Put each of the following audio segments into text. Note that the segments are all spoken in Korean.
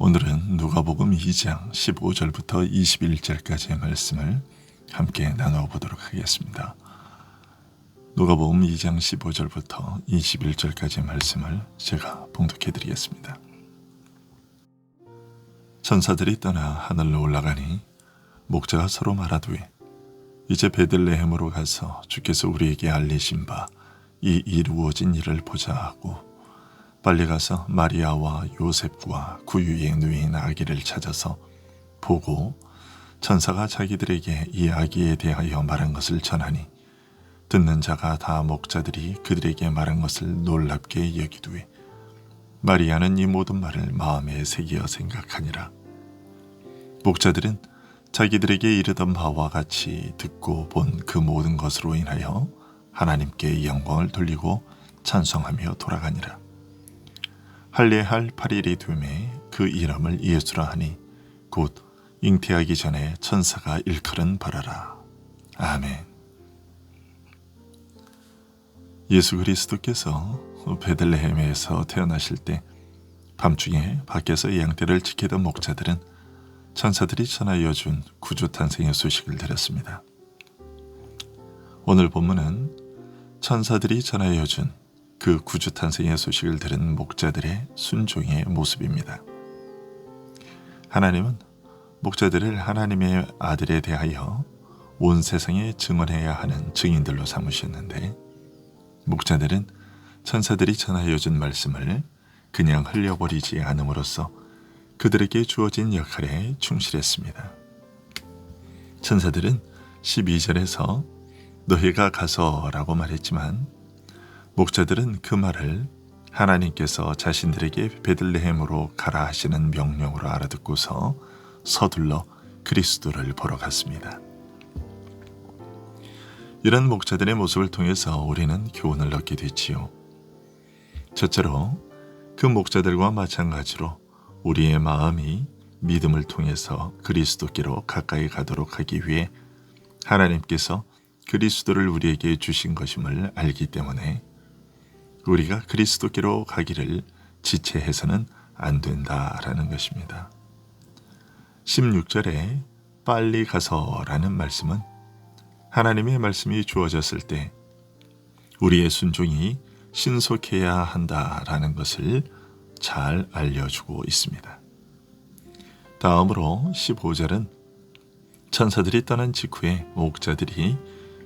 오늘은 누가복음 2장 15절부터 21절까지의 말씀을 함께 나누어 보도록 하겠습니다. 누가복음 2장 15절부터 21절까지의 말씀을 제가 봉독해 드리겠습니다. 천사들이 떠나 하늘로 올라가니 목자가 서로 말하되 이제 베들레헴으로 가서 주께서 우리에게 알리신 바 이 이루어진 일을 보자 하고 빨리 가서 마리아와 요셉과 구유의 누이인 아기를 찾아서 보고 천사가 자기들에게 이 아기에 대하여 말한 것을 전하니 듣는 자가 다 목자들이 그들에게 말한 것을 놀랍게 여기두에 마리아는 이 모든 말을 마음에 새기어 생각하니라. 목자들은 자기들에게 이르던 바와 같이 듣고 본 그 모든 것으로 인하여 하나님께 영광을 돌리고 찬송하며 돌아가니라. 할례할 8일이 되매 그 이름을 예수라 하니 곧 잉태하기 전에 천사가 일컬은 바라라. 아멘. 예수 그리스도께서 베들레헴에서 태어나실 때 밤중에 밖에서 양떼를 지키던 목자들은 천사들이 전하여 준 구주 탄생의 소식을 들었습니다. 오늘 본문은 천사들이 전하여 준 그 구주 탄생의 소식을 들은 목자들의 순종의 모습입니다. 하나님은 목자들을 하나님의 아들에 대하여 온 세상에 증언해야 하는 증인들로 삼으셨는데 목자들은 천사들이 전하여 준 말씀을 그냥 흘려버리지 않음으로써 그들에게 주어진 역할에 충실했습니다. 천사들은 12절에서 너희가 가서 라고 말했지만 목자들은 그 말을 하나님께서 자신들에게 베들레헴으로 가라 하시는 명령으로 알아듣고서 서둘러 그리스도를 보러 갔습니다. 이런 목자들의 모습을 통해서 우리는 교훈을 얻게 됐지요. 첫째로 그 목자들과 마찬가지로 우리의 마음이 믿음을 통해서 그리스도께로 가까이 가도록 하기 위해 하나님께서 그리스도를 우리에게 주신 것임을 알기 때문에 우리가 그리스도께로 가기를 지체해서는 안 된다라는 것입니다. 16절에 빨리 가서라는 말씀은 하나님의 말씀이 주어졌을 때 우리의 순종이 신속해야 한다라는 것을 잘 알려주고 있습니다. 다음으로 15절은 천사들이 떠난 직후에 목자들이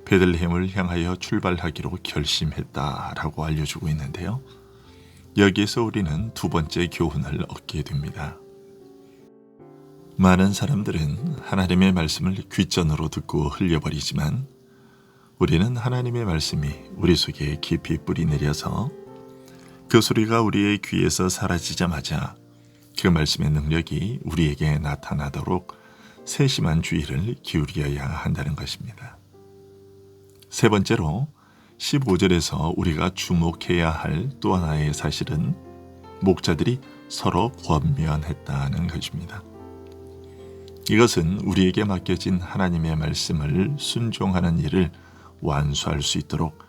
베들레헴을 향하여 출발하기로 결심했다라고 알려주고 있는데요. 여기에서 우리는 두 번째 교훈을 얻게 됩니다. 많은 사람들은 하나님의 말씀을 귓전으로 듣고 흘려버리지만 우리는 하나님의 말씀이 우리 속에 깊이 뿌리 내려서 그 소리가 우리의 귀에서 사라지자마자 그 말씀의 능력이 우리에게 나타나도록 세심한 주의를 기울여야 한다는 것입니다. 세 번째로 15절에서 우리가 주목해야 할 또 하나의 사실은 목자들이 서로 권면했다는 것입니다. 이것은 우리에게 맡겨진 하나님의 말씀을 순종하는 일을 완수할 수 있도록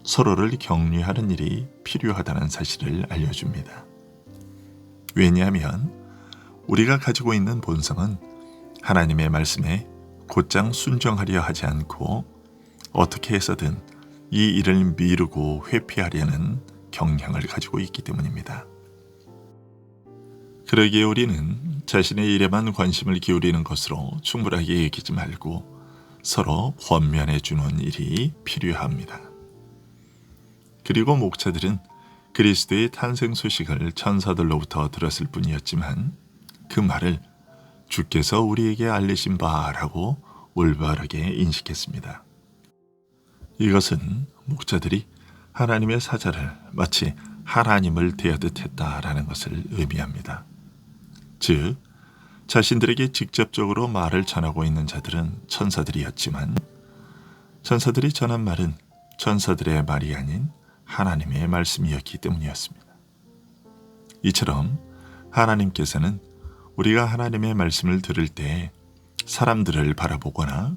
서로를 격려하는 일이 필요하다는 사실을 알려줍니다. 왜냐하면 우리가 가지고 있는 본성은 하나님의 말씀에 곧장 순종하려 하지 않고 어떻게 해서든 이 일을 미루고 회피하려는 경향을 가지고 있기 때문입니다. 그러기에 우리는 자신의 일에만 관심을 기울이는 것으로 충분하게 여기지 말고 서로 권면해 주는 일이 필요합니다. 그리고 목자들은 그리스도의 탄생 소식을 천사들로부터 들었을 뿐이었지만 그 말을 주께서 우리에게 알리신 바라고 올바르게 인식했습니다. 이것은 목자들이 하나님의 사자를 마치 하나님을 대하듯 했다라는 것을 의미합니다. 즉, 자신들에게 직접적으로 말을 전하고 있는 자들은 천사들이었지만 천사들이 전한 말은 천사들의 말이 아닌 하나님의 말씀이었기 때문이었습니다. 이처럼 하나님께서는 우리가 하나님의 말씀을 들을 때 사람들을 바라보거나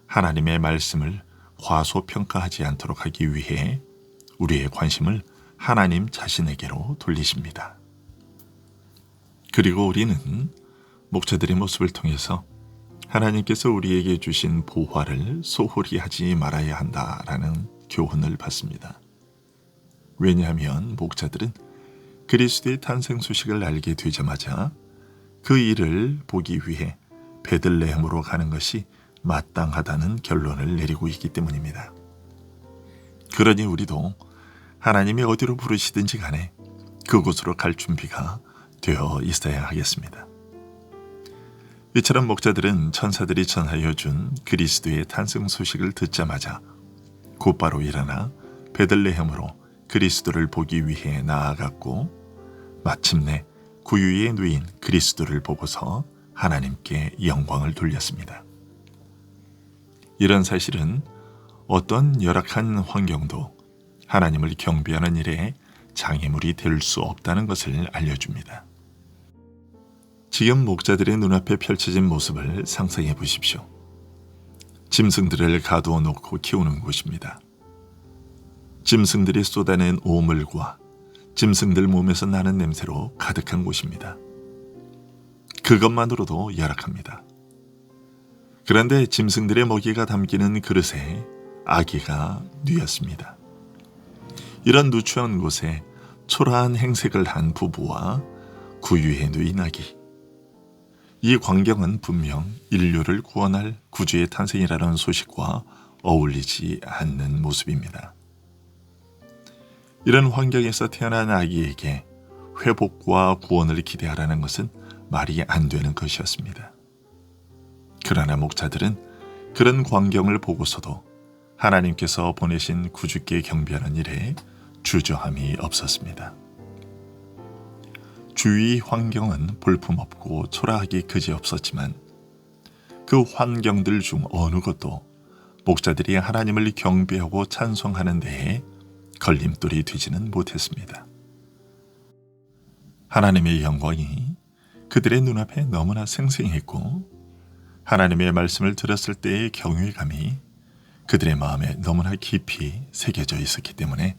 하나님의 말씀을 과소평가하지 않도록 하기 위해 우리의 관심을 하나님 자신에게로 돌리십니다. 그리고 우리는 목자들의 모습을 통해서 하나님께서 우리에게 주신 보화를 소홀히 하지 말아야 한다라는 교훈을 받습니다. 왜냐하면 목자들은 그리스도의 탄생 소식을 알게 되자마자 그 일을 보기 위해 베들레헴으로 가는 것이 마땅하다는 결론을 내리고 있기 때문입니다. 그러니 우리도 하나님이 어디로 부르시든지 간에 그곳으로 갈 준비가 되어 있어야 하겠습니다. 이처럼 목자들은 천사들이 전하여 준 그리스도의 탄생 소식을 듣자마자 곧바로 일어나 베들레헴으로 그리스도를 보기 위해 나아갔고 마침내 구유에 누인 그리스도를 보고서 하나님께 영광을 돌렸습니다. 이런 사실은 어떤 열악한 환경도 하나님을 경배하는 일에 장애물이 될 수 없다는 것을 알려줍니다. 지금 목자들의 눈앞에 펼쳐진 모습을 상상해 보십시오. 짐승들을 가두어 놓고 키우는 곳입니다. 짐승들이 쏟아낸 오물과 짐승들 몸에서 나는 냄새로 가득한 곳입니다. 그것만으로도 열악합니다. 그런데 짐승들의 먹이가 담기는 그릇에 아기가 누였습니다. 이런 누추한 곳에 초라한 행색을 한 부부와 구유에 누인 아기. 이 광경은 분명 인류를 구원할 구주의 탄생이라는 소식과 어울리지 않는 모습입니다. 이런 환경에서 태어난 아기에게 회복과 구원을 기대하라는 것은 말이 안 되는 것이었습니다. 그러나 목자들은 그런 광경을 보고서도 하나님께서 보내신 구주께 경배하는 일에 주저함이 없었습니다. 주위 환경은 볼품없고 초라하기 그지없었지만 그 환경들 중 어느 것도 목자들이 하나님을 경배하고 찬송하는 데에 걸림돌이 되지는 못했습니다. 하나님의 영광이 그들의 눈앞에 너무나 생생했고 하나님의 말씀을 들었을 때의 경외감이 그들의 마음에 너무나 깊이 새겨져 있었기 때문에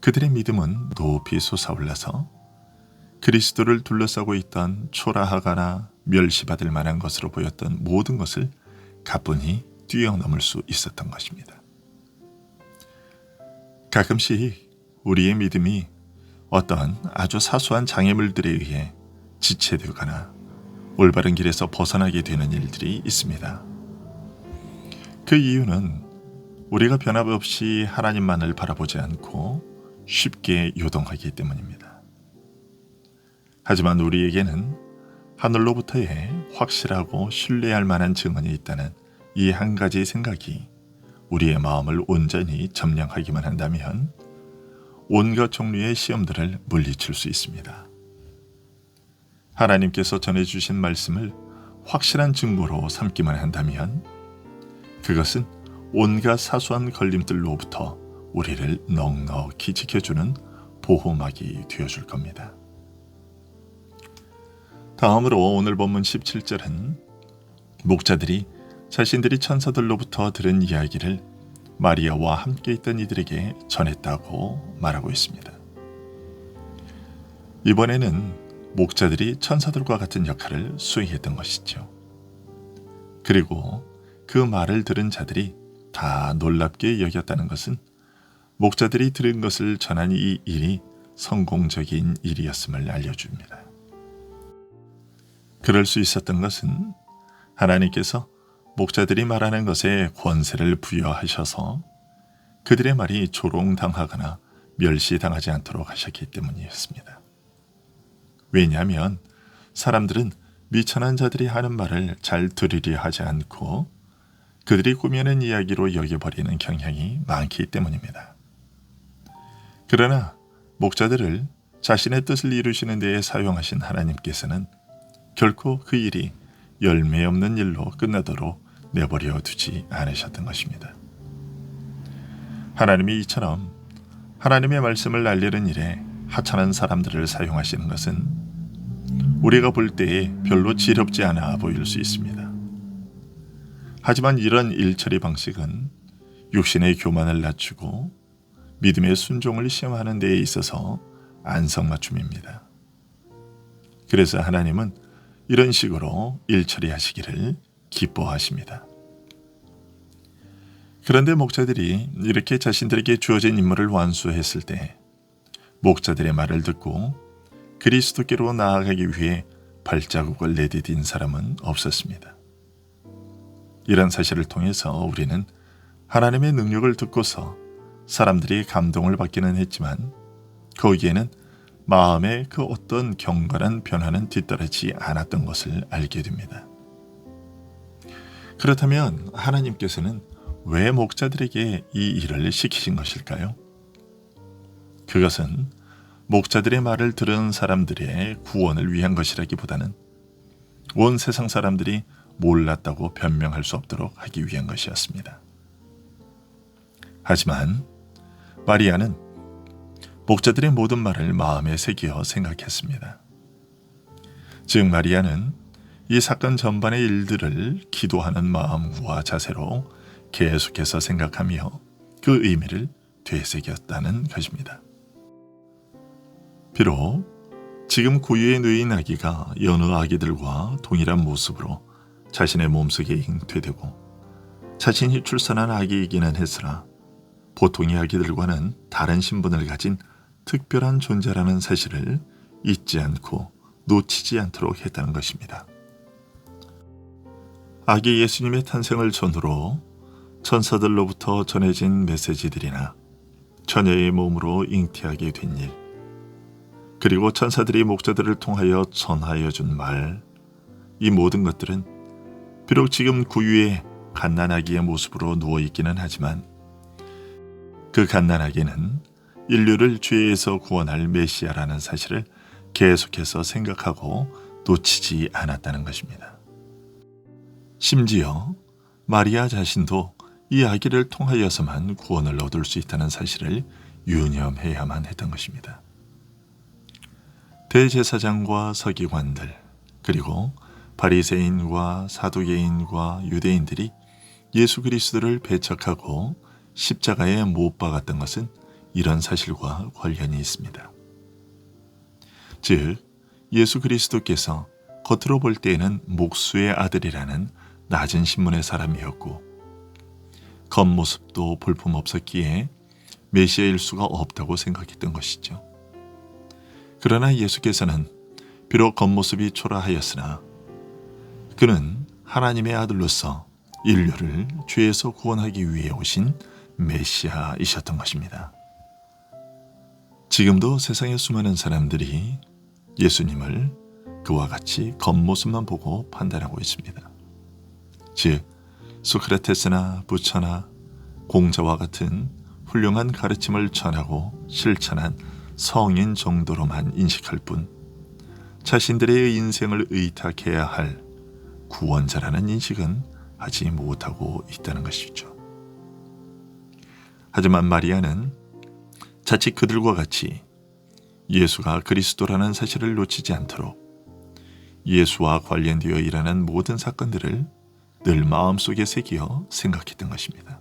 그들의 믿음은 높이 솟아올라서 그리스도를 둘러싸고 있던 초라하거나 멸시받을 만한 것으로 보였던 모든 것을 가뿐히 뛰어넘을 수 있었던 것입니다. 가끔씩 우리의 믿음이 어떤 아주 사소한 장애물들에 의해 지체되거나 올바른 길에서 벗어나게 되는 일들이 있습니다. 그 이유는 우리가 변함없이 하나님만을 바라보지 않고 쉽게 요동하기 때문입니다. 하지만 우리에게는 하늘로부터의 확실하고 신뢰할 만한 증언이 있다는 이 한 가지 생각이 우리의 마음을 온전히 점령하기만 한다면 온갖 종류의 시험들을 물리칠 수 있습니다. 하나님께서 전해주신 말씀을 확실한 증거로 삼기만 한다면 그것은 온갖 사소한 걸림들로부터 우리를 넉넉히 지켜주는 보호막이 되어줄 겁니다. 다음으로 오늘 본문 17절은 목자들이 자신들이 천사들로부터 들은 이야기를 마리아와 함께 있던 이들에게 전했다고 말하고 있습니다. 이번에는 목자들이 천사들과 같은 역할을 수행했던 것이죠. 그리고 그 말을 들은 자들이 다 놀랍게 여겼다는 것은 목자들이 들은 것을 전한 이 일이 성공적인 일이었음을 알려줍니다. 그럴 수 있었던 것은 하나님께서 목자들이 말하는 것에 권세를 부여하셔서 그들의 말이 조롱당하거나 멸시당하지 않도록 하셨기 때문이었습니다. 왜냐하면 사람들은 미천한 자들이 하는 말을 잘 들으려 하지 않고 그들이 꾸며낸 이야기로 여겨버리는 경향이 많기 때문입니다. 그러나 목자들을 자신의 뜻을 이루시는 데에 사용하신 하나님께서는 결코 그 일이 열매 없는 일로 끝나도록 내버려 두지 않으셨던 것입니다. 하나님이 이처럼 하나님의 말씀을 알리는 일에 하찮은 사람들을 사용하시는 것은 우리가 볼 때에 별로 지겹지 않아 보일 수 있습니다. 하지만 이런 일처리 방식은 육신의 교만을 낮추고 믿음의 순종을 시험하는 데에 있어서 안성맞춤입니다. 그래서 하나님은 이런 식으로 일 처리하시기를 기뻐하십니다. 그런데 목자들이 이렇게 자신들에게 주어진 임무를 완수했을 때 목자들의 말을 듣고 그리스도께로 나아가기 위해 발자국을 내디딘 사람은 없었습니다. 이런 사실을 통해서 우리는 하나님의 능력을 듣고서 사람들이 감동을 받기는 했지만 거기에는 마음의 그 어떤 경건한 변화는 뒤따르지 않았던 것을 알게 됩니다. 그렇다면 하나님께서는 왜 목자들에게 이 일을 시키신 것일까요? 그것은 목자들의 말을 들은 사람들의 구원을 위한 것이라기보다는 온 세상 사람들이 몰랐다고 변명할 수 없도록 하기 위한 것이었습니다. 하지만 마리아는 목자들의 모든 말을 마음에 새기어 생각했습니다. 즉 마리아는 이 사건 전반의 일들을 기도하는 마음과 자세로 계속해서 생각하며 그 의미를 되새겼다는 것입니다. 비록 지금 구유에 누인 아기가 여느 아기들과 동일한 모습으로 자신의 몸속에 잉태되고 자신이 출산한 아기이기는 했으나 보통의 아기들과는 다른 신분을 가진 특별한 존재라는 사실을 잊지 않고 놓치지 않도록 했다는 것입니다. 아기 예수님의 탄생을 전후로 천사들로부터 전해진 메시지들이나 처녀의 몸으로 잉태하게 된 일, 그리고 천사들이 목자들을 통하여 전하여 준 말, 이 모든 것들은 비록 지금 구유에 갓난아기의 모습으로 누워있기는 하지만 그 갓난아기는 인류를 죄에서 구원할 메시아라는 사실을 계속해서 생각하고 놓치지 않았다는 것입니다. 심지어 마리아 자신도 이 아기를 통하여서만 구원을 얻을 수 있다는 사실을 유념해야만 했던 것입니다. 대제사장과 서기관들, 그리고 바리새인과 사두개인과 유대인들이 예수 그리스도를 배척하고 십자가에 못 박았던 것은 이런 사실과 관련이 있습니다. 즉, 예수 그리스도께서 겉으로 볼 때에는 목수의 아들이라는 낮은 신분의 사람이었고 겉모습도 볼품없었기에 메시아일 수가 없다고 생각했던 것이죠. 그러나 예수께서는 비록 겉모습이 초라하였으나 그는 하나님의 아들로서 인류를 죄에서 구원하기 위해 오신 메시아이셨던 것입니다. 지금도 세상의 수많은 사람들이 예수님을 그와 같이 겉모습만 보고 판단하고 있습니다. 즉, 소크라테스나 부처나 공자와 같은 훌륭한 가르침을 전하고 실천한 성인 정도로만 인식할 뿐 자신들의 인생을 의탁해야 할 구원자라는 인식은 하지 못하고 있다는 것이죠. 하지만 마리아는 자칫 그들과 같이 예수가 그리스도라는 사실을 놓치지 않도록 예수와 관련되어 일어난 모든 사건들을 늘 마음속에 새기어 생각했던 것입니다.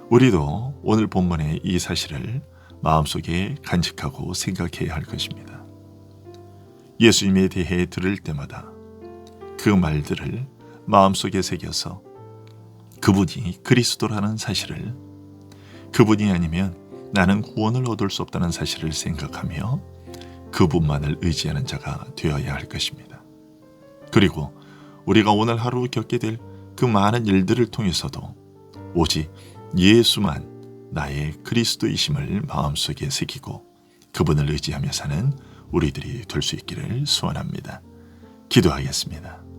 우리도 오늘 본문의 이 사실을 마음속에 간직하고 생각해야 할 것입니다. 예수님에 대해 들을 때마다 그 말들을 마음속에 새겨서 그분이 그리스도라는 사실을, 그분이 아니면 나는 구원을 얻을 수 없다는 사실을 생각하며 그분만을 의지하는 자가 되어야 할 것입니다. 그리고 우리가 오늘 하루 겪게 될 그 많은 일들을 통해서도 오직 예수만 나의 그리스도이심을 마음속에 새기고 그분을 의지하며 사는 우리들이 될 수 있기를 소원합니다. 기도하겠습니다.